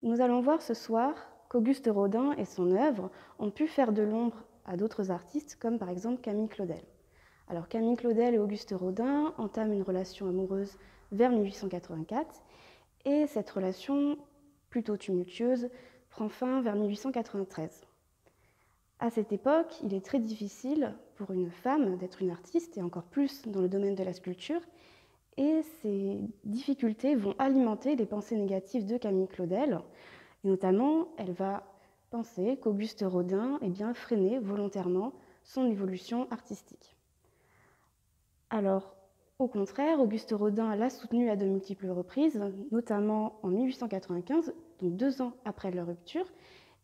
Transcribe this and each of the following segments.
Nous allons voir ce soir qu'Auguste Rodin et son œuvre ont pu faire de l'ombre à d'autres artistes, comme par exemple Camille Claudel. Alors Camille Claudel et Auguste Rodin entament une relation amoureuse vers 1884, et cette relation, plutôt tumultueuse, prend fin vers 1893. À cette époque, il est très difficile pour une femme d'être une artiste, et encore plus dans le domaine de la sculpture, et ces difficultés vont alimenter les pensées négatives de Camille Claudel. Et notamment, elle va penser qu'Auguste Rodin freinait volontairement son évolution artistique. Alors, au contraire, Auguste Rodin l'a soutenue à de multiples reprises, notamment en 1895, donc 2 ans après leur rupture.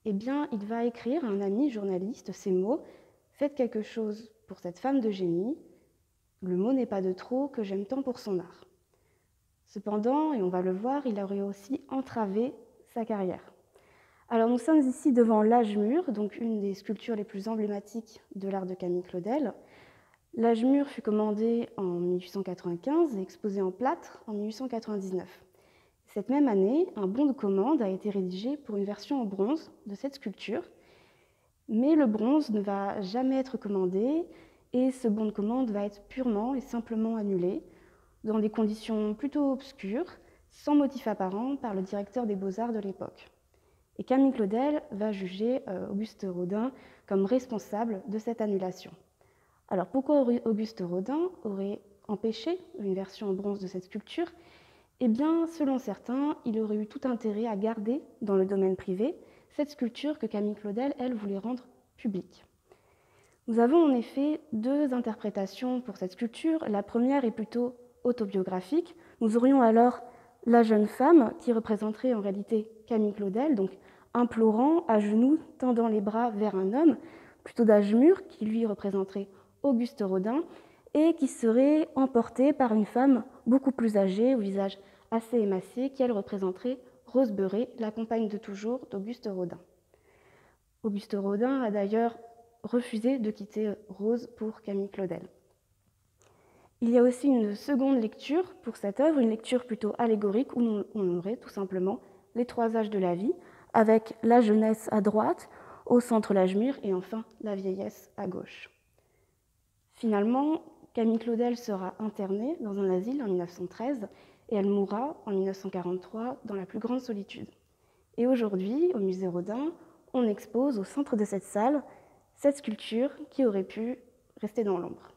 Il va écrire à un ami journaliste ces mots « Faites quelque chose pour cette femme de génie. Le mot n'est pas de trop que j'aime tant pour son art. » Cependant, et on va le voir, il aurait aussi entravé sa carrière. Alors nous sommes ici devant l'Âge mûr, donc une des sculptures les plus emblématiques de l'art de Camille Claudel. L'Âge mûr fut commandé en 1895 et exposé en plâtre en 1899. Cette même année, un bon de commande a été rédigé pour une version en bronze de cette sculpture, mais le bronze ne va jamais être commandé et ce bon de commande va être purement et simplement annulé dans des conditions plutôt obscures, sans motif apparent, par le directeur des Beaux-Arts de l'époque. Et Camille Claudel va juger Auguste Rodin comme responsable de cette annulation. Alors pourquoi Auguste Rodin aurait empêché une version en bronze de cette sculpture ? Eh bien, selon certains, il aurait eu tout intérêt à garder dans le domaine privé cette sculpture que Camille Claudel, elle, voulait rendre publique. Nous avons en effet 2 interprétations pour cette sculpture. La première est plutôt autobiographique. Nous aurions alors la jeune femme qui représenterait en réalité Camille Claudel, donc implorant, à genoux, tendant les bras vers un homme, plutôt d'âge mûr, qui lui représenterait Auguste Rodin, et qui serait emporté par une femme beaucoup plus âgée, au visage assez émacié, qui elle représenterait Rose Beuret, la compagne de toujours d'Auguste Rodin. Auguste Rodin a d'ailleurs refusé de quitter Rose pour Camille Claudel. Il y a aussi une seconde lecture pour cette œuvre, une lecture plutôt allégorique où on aurait tout simplement les 3 âges de la vie, avec la jeunesse à droite, au centre l'âge mûr et enfin la vieillesse à gauche. Finalement, Camille Claudel sera internée dans un asile en 1913 et elle mourra en 1943 dans la plus grande solitude. Et aujourd'hui, au musée Rodin, on expose au centre de cette salle cette sculpture qui aurait pu rester dans l'ombre.